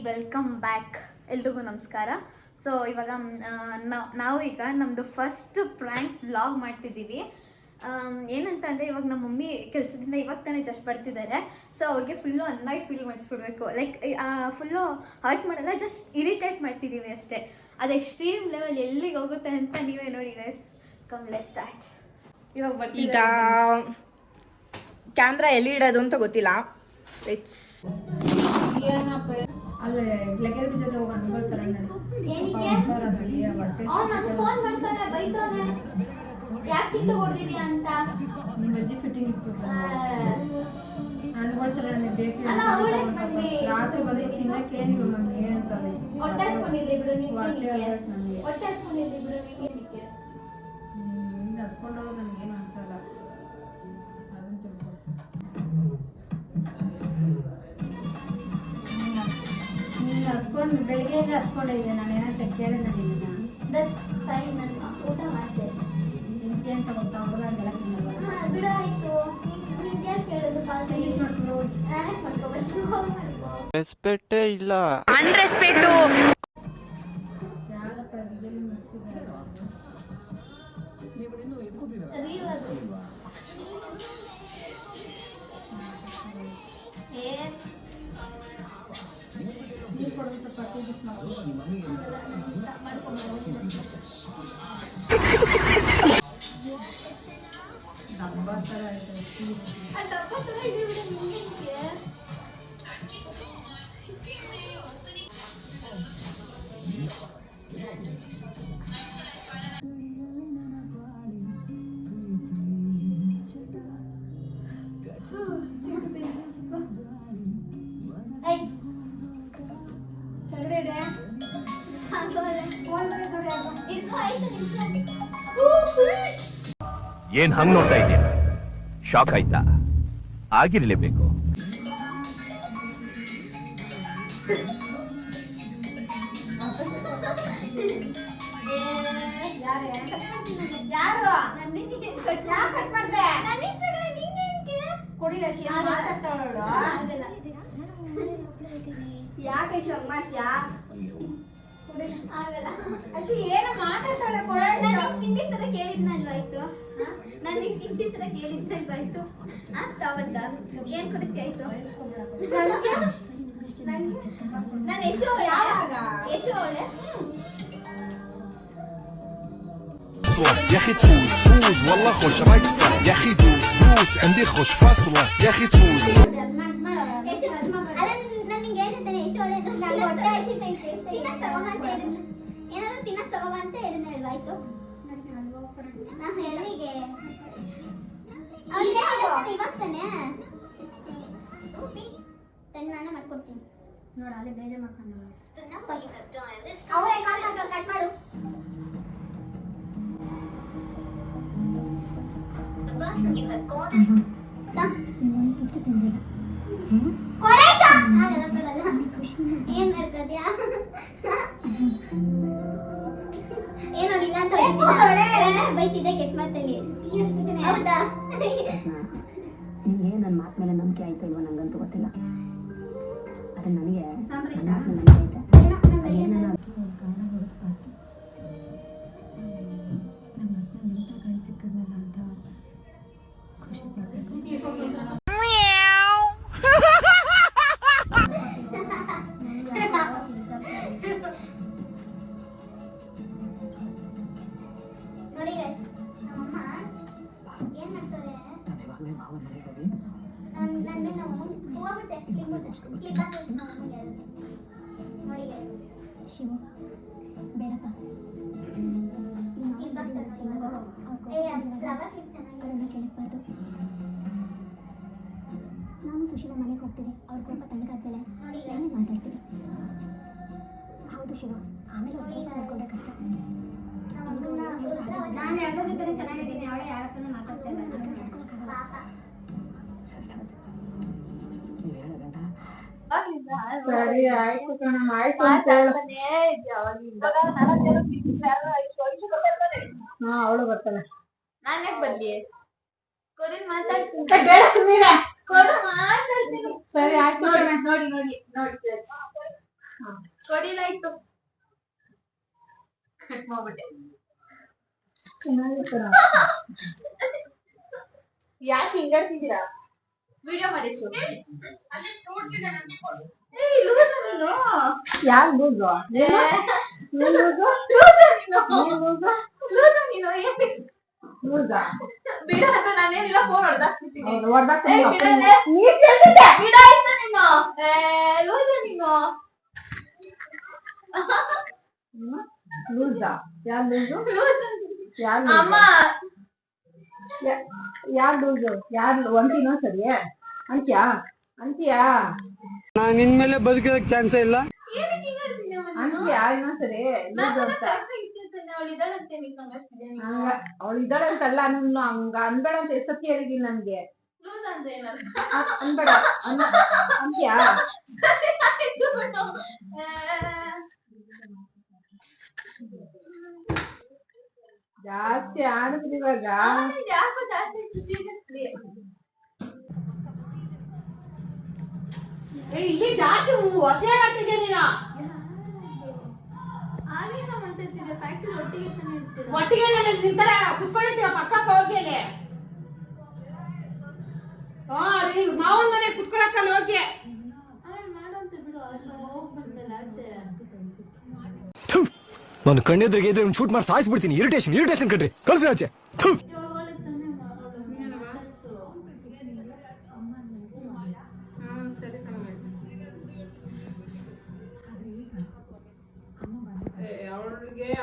Welcome back ಎಲ್ರಿಗೂ ನಮಸ್ಕಾರ. So ಇವಾಗ ನಾವು ಈಗ ನಮ್ಮದು ಫಸ್ಟ್ ಪ್ರ್ಯಾಂಕ್ ವ್ಲಾಗ್ ಮಾಡ್ತಿದ್ದೀವಿ. ಏನಂತ ಅಂದರೆ ಇವಾಗ ನಮ್ಮ ಮಮ್ಮಿ ಕೆಲಸದಿಂದ ಇವಾಗ ತಾನೇ ಜಸ್ಟ್ ಬರ್ತಿದ್ದಾರೆ. ಸೊ ಅವ್ರಿಗೆ ಫುಲ್ಲು ಅನ್ನಾಗಿ ಫೀಲ್ ಮಾಡಿಸ್ಬಿಡ್ಬೇಕು. ಲೈಕ್ ಫುಲ್ಲು ಹರ್ಟ್ ಮಾಡಲ್ಲ, ಜಸ್ಟ್ ಇರಿಟೇಟ್ ಮಾಡ್ತಿದ್ದೀವಿ ಅಷ್ಟೇ. ಅದು ಎಕ್ಸ್ಟ್ರೀಮ್ ಲೆವೆಲ್ ಎಲ್ಲಿಗೆ ಹೋಗುತ್ತೆ ಅಂತ ನೀವೇ ನೋಡಿ ಗೈಸ್. Come let's start. ಇವಾಗ ಈಗ ಕ್ಯಾಮ್ರಾ ಎಲ್ಲಿ ಇಡೋದು ಅಂತ ಗೊತ್ತಿಲ್ಲ. ಅಲ್ಲೇ ಲೆಗರ್ ಬೀಜ ಹೋಗೋಣ ಬರ್ತಾರೆ ಯಾಕೆ ಚಿಟ್ಟು ಹೊಡೆದಿದ್ಯಾ ಅಂತ ನಿಮ್ಮ ಅಜ್ಜಿ ಫಿಟ್ಟಿಂಗ್ ಅನ್ಕೊಳ್ತಾರೆ. ನನಗೆ ಬೇಕು ರಾತ್ರಿ ಬಂದು ತಿನ್ನಕ್ಕೆ ನೀವು ನಮ್ಗೆ ಅಂತಾರೆ. ಹೊಟ್ಟೆ ಹಸ್ಕೊಂಡಿದ್ರಿ ಬಿಡು ನೀವು, ಹೊಟ್ಟೆ ಹೇಳ್ಬೇಕು ನನಗೆ. ಹೊಟ್ಟೆ ಹಸ್ಕೊಂಡಿದ್ರಿ ಬಿಡು ನೀವು. ಇನ್ನು ಹಸ್ಕೊಂಡೋಳು ನನಗೇನು ಅನ್ಸಲ್ಲ. ಅದನ್ನು ತಿಳ್ಕೊ. ನೀನು ಹಸ್ಕೊಂಡು ಬೆಳಿಗ್ಗೆಯಿಂದ ಹಸ್ಕೊಂಡಿದ್ದೆ. ನಾನು ಏನಂತ ಕೇಳಿದೆ ನಿನ್ನ. That's fine. ನಾನು ಊಟ ಮಾಡ್ತೆ ತಿಂತಿ ಅಂತ ಗೊತ್ತಾ ಹುಡುಗ ಹಂಗೆಲ್ಲ ತಿನ್ನಲ್ಲ. ಬಿಡು ಆಯ್ತು. ನಿಮ್ಗೆ ಯಾಕೆ ಕೇಳಿದ್ರು ಕಾಲ್ ಯೂಸ್ ಮಾಡ್ಕೊಂಡು ಹೋಗಿ. ನಾನೇ ಮಾಡ್ಕೋಬೇಕು. ಹೋಗಿ ಮಾಡ್ಕೋ. ರೆಸ್ಪೆಕ್ಟೇ ಇಲ್ಲ. ಅನ್ರೆಸ್ಪೆಕ್ಟು. ಯಾರಪ್ಪ ಇದೆಲ್ಲ ಮಿಸ್ ಇದೆ. ರೀಲ್ ಅದು. ನೀರು ಕೊಡೋದು ಸ್ವಲ್ಪ ಟೀಸ್ ಮಾಡ್ಕೊಂಡು ಡಬ್ಬ ಥರ ಇದೆ. ಆ ಡಬ್ಬ ಥರ ಇದೆ ಬಿಡು ನಿಮ್ಗೆ. ಕೆಳಗಡೆ ಇದೆ. ಫೋನ್ ಮಾಡಿ ನೋಡಿ. ಇಟ್ಕೋ 5 ನಿಮಿಷ. ಏನ್ ಹಂಗ್ ನೋಡ್ತಾ ಇದೀಯ? ಶಾಕ್ ಆಯ್ತಾ? ಆಗಿರ್ಲೇಬೇಕು. ಯಾರು ಕಟ್ ಮಾಡ್ದೆ? ಕೊಡಿಲ್ಲ ಮಾತಾಡ್ತಾವಳು. ಯಾಕೆ ಇಷ್ಟ ಮಾಡ್ತೀಯಾ? ಅಷ್ಟೇ ಏನು ಮಾತಾಡ್ತಾಳೆ. ನನಗೆ ತಿಂಡಿ ಸರ ಕೇಳಿದ್ನಲ್ವಾಯ್ತು. ನನಗೆ ತಿಂಡಿ ಸರ ಕೇಳಿದ್ನಲ್ವಾಯ್ತು. ಅವತ್ತ ಏನ್ ಕೊಡಿಸಿ ಆಯ್ತು? ನಾನು ಎಷ್ಟು ಅವಳೆ يا اخي تفوز تفوز والله خوش رايك صح يا اخي دوس دوس عندي خوش فاصله يا اخي تفوز ತಿನ್ನಕ್ ತಗೋಬಂತ ಹೇಳಿದ್ನಲ್ವಾ ಆಯ್ತು. ನಾನು ಹೇಳಿಗೆ ಇವಾಗ ತಾನೆ ನಾನೇ ಮಾಡ್ಕೊಡ್ತೀನಿ. ನೋಡ ಅಲ್ಲೇ ಬೇಜಾರು ಮಾಡ್ಕೊಂಡು ಅವರೇ ಕಾಲ್ ಕಟ್ ಮಾಡು. ಏನ್ ನಡ್ಕದ್ಯಾ? ಏನ್ ನೋಡಿಲ್ಲ ಅಂತ ಬೈತಿದ್ದೆ ಕೆಟ್ಟ ಮಾತಲ್ಲಿ. ಹೌದಾ? ನಿಮಗೆ ನನ್ನ ಮಾತು ಮೇಲೆ ನಂಬಿಕೆ ಆಯ್ತಾ ಇಲ್ವ ನಂಗಂತೂ ಗೊತ್ತಿಲ್ಲ. ಅದು ನನಗೆ ಸಿಕ್ಕದಲ್ಲ ಅಂತ ಖುಷಿ ಪಡ್ಬೇಕು. ನೋಡಿ ನಮ್ಮಮ್ಮ ಏನ್ ಮಾಡ್ತಾರೆ, ನನ್ನ ಮೇಲೆ ನಮ್ಮಮ್ಮ ಹೂವ ಬಿಡ್ಸೆ ಕ್ಲಿಪ್ ಹಾಕಿ ನೋಡಿ ಶಿವು ಬೇಡಪ್ಪ ಕ್ಲಿಪ್ ಹಾಕ್ತಾರೆ. ಫ್ಲವರ್ ಕ್ಲಿಪ್ ಚೆನ್ನಾಗಿ ಕೇಳಬಾರ್ದು. ನಾನು ಸುಶೀಲ ಮನೆಗೆ ಹೋಗ್ತೀನಿ. ಅವ್ರ ಕೋಪ ತಣ್ಣಗಾದ್ಮೇಲೆ ನಾನೇ ಮಾತಾಡ್ತೀನಿ. ಹೌದು ಶಿವ, ಆಮೇಲೆ ನೋಡ್ಕೊಂಡೆ ಕಷ್ಟ. ನಾನು ಎರಡೋ ಜೊತೆ ಚೆನ್ನಾಗಿದ್ದೀನಿ. ಅವಳೇ ಯಾರ ಹತ್ರನೂ ಮಾತಾಡ್ತಾ ಇಲ್ಲ. ಸರಿ ಆಯ್ತು ಕಣಮ್ಮ, ಆಯ್ತು ಹಾ ಅವಳು ಬರ್ತಾಳೆ. ನಾನೇ ಬರ್ಲಿ ಕೊಡಿ ಮಾತಾಡ್ತೀನಿ. ಬೇಡ ಸುಮ್ಮನೆ ಕೊಡು ಮಾತಾಡ್ತೀನಿ. ಸರಿ ಆಯ್ತು. ನೋಡಿ ನೋಡಿ ನೋಡಿ ನೋಡಿ ಕೊಡಿಲಾಯ್ತು ಕಟ್ ಮಾಡ್ಬಿಟ್ಟೆ. ಚೆನ್ನಾಗಿತ್ತು ಯಾಕೆ ಹಿಂಗಾಡ್ತಿದ್ದೀರಾ? ವಿಡಿಯೋ ಮಾಡಿ ಯಾರು ಲೂಸು? ಲೂಸಾ? ಬಿಡ ಅದು ನಾನೇನಿಲ್ಲ ಫೋನ್ ಹೊಡ್ದಾಕ್ಬಿಡ್ತೀನಿ. ಬಿಡ ಆಯ್ತು ನೀನು ಲೂಸ ನೀನು ಲೂಸಾ? ಯಾರು ಲೂಸು? ಯಾರು ಅಮ್ಮ ಯಾರು ಲೂಸು? ಯಾರು ಒಂಟಿನೋ ಸರಿ ಅಂತ್ಯಾ ನಾನು ಇನ್ಮೇಲೆ ಬದುಕೋದಕ್ಕೆ ಚಾನ್ಸೇ ಇಲ್ಲ. ಅಂತ್ಯಾ ಇನ್ನೊಂದ್ಸರಿ ಲೂಸು ಅಂತ. ಅವಳು ಇದ್ದಾಳೆ ಅಂತಲ್ಲ, ನಾನು ಹಂಗ ಅನ್ಬೇಡ ಅಂತ ಸತ್ಯ ಹೇಳಿದೀನಿ ನನ್ಗೆ. ಅನ್ಬೇಡ ಅಂತ್ಯಾ. ಜಾಸ್ತಿ ಆಡಿದ್ರಿ ಇವಾಗ. ಇಲ್ಲಿ ಜಾಸ್ತಿ ಒತ್ತೆ ಮಾಡ್ತಿದ್ದೆ ನೀನು. ಒಟ್ಟಿಗೆ ನಿಂತರ ಕುತ್ಕೊಂಡಿರ್ತೀವ ಪಕ್ಕ ಹೋಗಿ. ಮಾವನ್ ಮನೆ ಕುತ್ಕೊಳಕ್ಕಲ್ಲ ಹೋಗಿ. ನಾನು ಕಣ್ಣೆದ್ರಿಗೆ ಇದ್ರೆ ಶೂಟ್ ಮಾಡಿ ಸಾಯಿಸ್ಬಿಡ್ತೀನಿ. ಇರಿಟೇಷನ್ ಕಣ್ರಿ, ಕಳ್ಸಿ ಆಚೆ.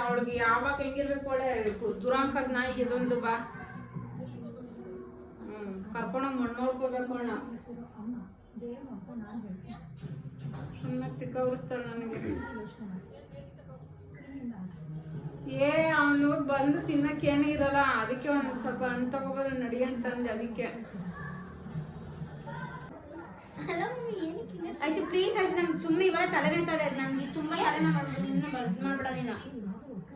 ಅವಳಿಗೆ ಯಾವಾಗ ಹೆಂಗಿರ್ಬೇಕು ಒಳ್ಳೆ ದುರಾಂಕದ ನಾಯಿಗೆ ಇದೊಂದು ಬಾ ಕರ್ಕೊಂಡೋಗಿ ಮಣ್ಣು ನೋಡ್ಕೋಬೇಕು ಅಣ್ಣ. ಸುಮ್ಮನೆ ತಿಕ್ಕ ಉರಿಸ್ತಾಳೆ ನನಗೆ. ಅವನು ಬಂದು ತಿನ್ನಕ್ಕೆ ಏನೇ ಇರಲ್ಲ, ಅದಕ್ಕೆ ಒಂದ್ ಸ್ವಲ್ಪ ಹಣ್ಣು ತಗೋಬೋದು ನಡಿ ಅಂತಂದೆ. ಅದಕ್ಕೆ ಆಯ್ತು ಪ್ಲೀಸ್ ಆಯ್ತು, ನಂಗೆ ಸುಮ್ಮನೆ ಇವಾಗ ತಲೆಗಂತದೆ. ನನ್ಗೆ ತುಂಬಾ ತಲೆನ ಮಾಡ್ಬಿಡ ನೀನು.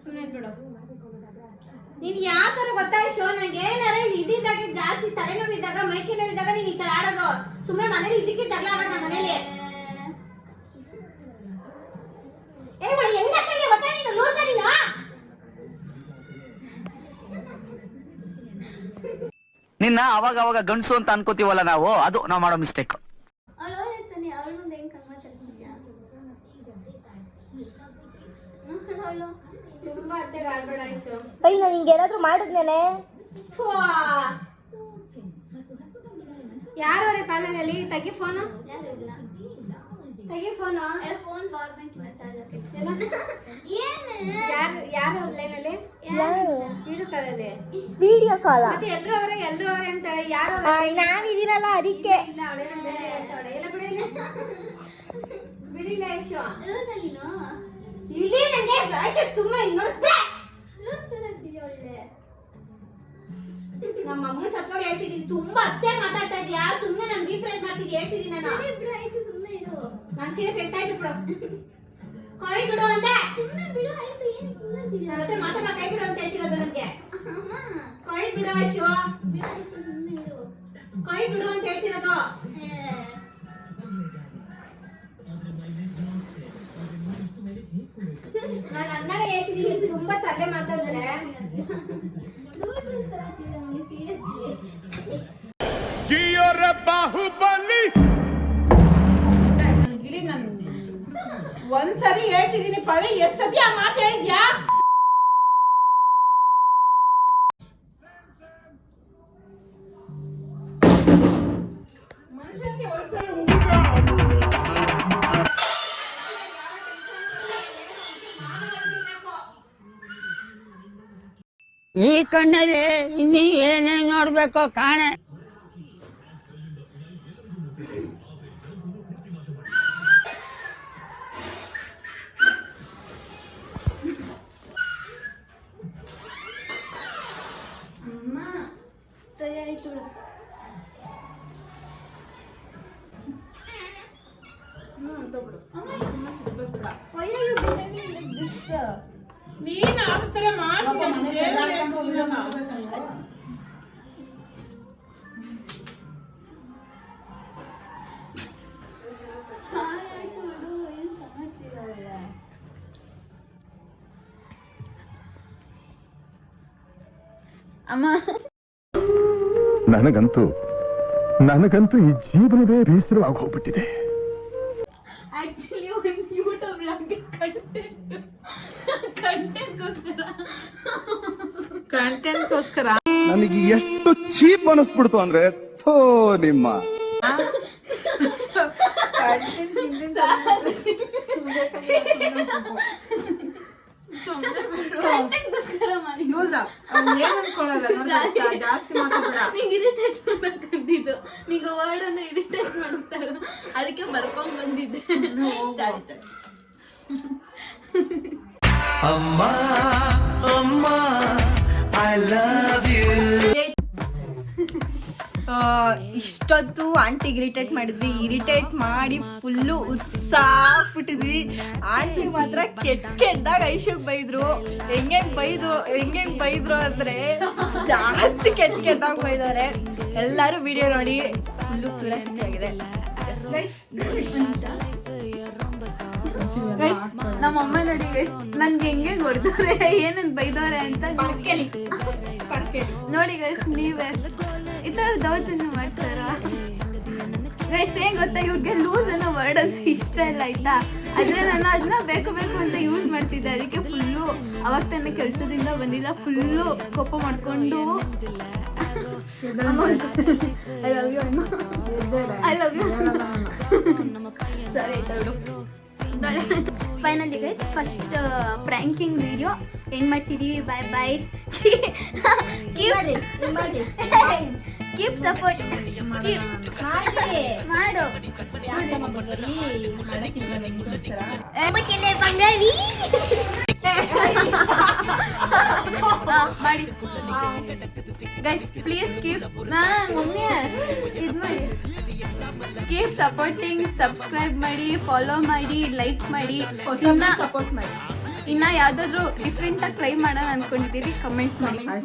ಸುಮ್ಮನೆ ಇದ್ಬಿಡು ನೀನ್. ಯಾವ ತರ ಗೊತ್ತಾಯ್ತು ನಂಗೆ, ಏನಾರ ಇದ್ದಾಗ ಜಾಸ್ತಿ ತಲೆನೋವಿದ್ದಾಗ ಮೈಕೈ ನೋವಿದ್ದಾಗ ನೀನ್ ಈ ತರ ಆಡೋದು. ಸುಮ್ಮನೆ ಮನೇಲಿ ಇದಕ್ಕೆ ಜಗಳ ಆಗೋದ ಮನೇಲಿ. ಹೆಂಗಾಗ್ತದೆ ಗೊತ್ತಾ ನೀನು ಲೂಸ ನೀನು. ನಿನ್ನ ಅವಾಗ ಅವಾಗ ಗಂಡಸು ಅಂತ ಅನ್ಕೋತೀವಲ್ಲ ನಾವು, ಅದು ನಾವು ಮಾಡೋ ಮಿಸ್ಟೇಕ್. ಅಯ್ಯ ನಾನು ಹಿಂಗೆ ಏನಾದ್ರು ಮಾಡಿದ್ನೇನೆ. ಯಾರವ್ರೆ ಕಾಲಲ್ಲಿ ತೆಗಿ ಫೋನು, ತೆಗಿ ಫೋನು. ಯಾರು ಲೈನಲ್ಲಿ ವಿಡಿಯೋ ಕಾಲಲ್ಲಿ ವಿಡಿಯೋ ಕಾಲ ಮತ್ತೆ ಎಲ್ರು ಅವ್ರೆ ಅಂತ ಯಾರು ನಾನಿದ್ದೀನಲ್ಲ ಅದಕ್ಕೆ. ಇಲ್ಲ ಅವಳೇ ಎಲ್ಲ ಬಿಡಿಲ್ಲ ಯಶು. ಇಲ್ಲಿ ನನಗೆ ಯಶು ತುಂಬಾ ನಮ್ಮ ಅಮ್ಮ ಸತ್ಕೊಂಡು ಹೇಳ್ತಿದ್ದೀನಿ. ತುಂಬಾ ಅತ್ತೆ ಮಾತಾಡ್ತಾ ಇದ್ಯಾ, ಸುಮ್ಮನೆ ನನ್ ರೀಪ್ರೈಸ್ ಮಾಡ್ತಿದ್ದೆ. ಹೇಳ್ತಿದ್ದೀನಿ ನಾನು ಸೀರಿಯಸ್ ಆಯ್ತು ಬಿಡು. ಕೈ ಬಿಡು ಅಂದೆ. ನನ್ನ ಹತ್ರ ಮಾತಾಡ ಕೈ ಬಿಡು ಅಂತ ಹೇಳ್ತಿರೋದು ನನಗೆ. ಕೈ ಬಿಡು ಯಶು, ಕೈ ಬಿಡು ಅಂತ ಹೇಳ್ತಿರೋದು. ನಾನು ಕನ್ನಡ ಹೇಳ್ತಿದ್ದೀನಿ. ತುಂಬಾ ತಲೆ ಮಾತಾಡಿದ್ರೆ ಗಿಳಿ ನಾನು ಒಂದ್ಸರಿ ಹೇಳ್ತಿದ್ದೀನಿ ಪದೇ ಎಷ್ಟ್ ಸತಿ ಆ ಮಾತು ಹೇಳಿದ್ಯಾ? ಈ ಕಣ್ಣಲ್ಲಿ ಇನ್ನೀ ಏನೇನ್ ನೋಡ್ಬೇಕೋ ಕಾಣೆ. ನೀನ್ ಆ ತರ ಮಾಡ್ತಿದ್ದೆ. ಅಮ್ಮ ನನಗಂತೂ ಈ ಜೀವನವೇ ಬೇಸರವಾಗಿ ಹೋಗ್ಬಿಟ್ಟಿದೆ. ಆಕ್ಚುಲಿ ಒಂದು ಯೂಟ್ಯೂಬ್ ಬ್ಲಾಗ್ಗೆ ಕಂಟೆಂಟ್ಗೋಸ್ಕರ ನನಗೆ ಎಷ್ಟು ಚೀಪ್ ಅನಿಸ್ಬಿಡ್ತು ಅಂದ್ರೆ ಥೋ ನಿಮ್ಮ ಯೂಸ್ ಏನ್ ಅನ್ಕೊಳ್ಳಲ್ಲ ನೋಡ್ತಾ ಜಾಸ್ತಿ ಮಾತಾಡ. ನಿಂಗೆ ಇರಿಟೇಟ್ ಮಾಡ್ಬೇಕಂದಿದ್ದು, ನಿಂಗೆ ವರ್ಡನ್ನ ಇರಿಟೇಟ್ ಮಾಡ್ತಾರ, ಅದಕ್ಕೆ ಬರ್ಕೊಂಡ್ ಬಂದಿದ್ದೆ. ಇಷ್ಟೊತ್ತು ಆಂಟಿಗೆ ಇರಿಟೇಟ್ ಮಾಡಿದ್ವಿ, ಇರಿಟೇಟ್ ಮಾಡಿ ಫುಲ್ಲು ಉತ್ಸಾಹಬಿಟ್ಟಿದ್ವಿ. ಆಂಟಿ ಮಾತ್ರ ಕೆಟ್ಟದಾಗ ಐಶಕ್ ಬೈದ್ರು. ಹೆಂಗೆಂಗ್ ಬೈದ್ರು ಅಂದ್ರೆ ಜಾಸ್ತಿ ಕೆಟ್ಟದಾಗ ಬೈದವ್ರೆ. ಎಲ್ಲರೂ ವಿಡಿಯೋ ನೋಡಿ ಫುಲ್ಲು ಕ್ಯೂರಿಯಾಸಿಟಿ ಆಗಿದೆ. ನಮ್ಮ ಅಮ್ಮ ನೋಡಿ ಗೈಸ್ ನನ್ಗೆ ಹೆಂಗೆ ಹೊಡ್ದವ್ರೆ, ಏನನ್ ಬೈದವ್ರೆ ಅಂತ ನೋಡಿ ಗೈಸ್. ನೀವೇ ಈ ಥರ ದೌರ್ಜನ್ಯ ಮಾಡ್ತಾರ ಗೈಸ್? ಏನ್ ಗೊತ್ತಾ, ಇವ್ರಿಗೆ ಲೂಸ್ ಅನ್ನೋ ವರ್ಡ್ ಅಂತ ಇಷ್ಟ ಇಲ್ಲ ಆಯ್ತಾ, ಆದ್ರೆ ನಾನು ಅದನ್ನ ಬೇಕು ಅಂತ ಯೂಸ್ ಮಾಡ್ತಿದ್ದೆ. ಅದಕ್ಕೆ ಫುಲ್ಲು ಅವಾಗ ತಾನೇ ಕೆಲ್ಸದಿಂದ ಬಂದಿಲ್ಲ, ಫುಲ್ಲು ಕೋಪ ಮಾಡ್ಕೊಂಡು ಐ ಲವ್ ಯು ಅಮ್ಮ, ಐ ಲವ್ ಯು. ಸರಿ ಆಯ್ತಾ ಬಿಡು. Finally guys first pranking video end ಮಾಡ್ತಿದ್ದೀವಿ. Bye bye. Keep support. ಮಾಡು ಬಂಗಾರಿ ಮಾಡಿ ಗೈಸ್ ಪ್ಲೀಸ್ ಕೀಪ್. ಮಮ್ಮಿ ಇದು ಮಾಡಿ, ಕೀಪ್ ಸಪೋರ್ಟಿಂಗ್. ಸಬ್ಸ್ಕ್ರೈಬ್ ಮಾಡಿ, ಫಾಲೋ ಮಾಡಿ, ಲೈಕ್ ಮಾಡಿ. ಸಪೋರ್ಟ್ ಮಾಡಿ. ಇನ್ನ ಯಾವ್ದಾದ್ರು ಡಿಫ್ರೆಂಟ್ ಆಗಿ ಟ್ರೈ ಮಾಡೋಣ ಅನ್ಕೊಂಡಿದ್ದೀವಿ, ಕಮೆಂಟ್ ಮಾಡಿ.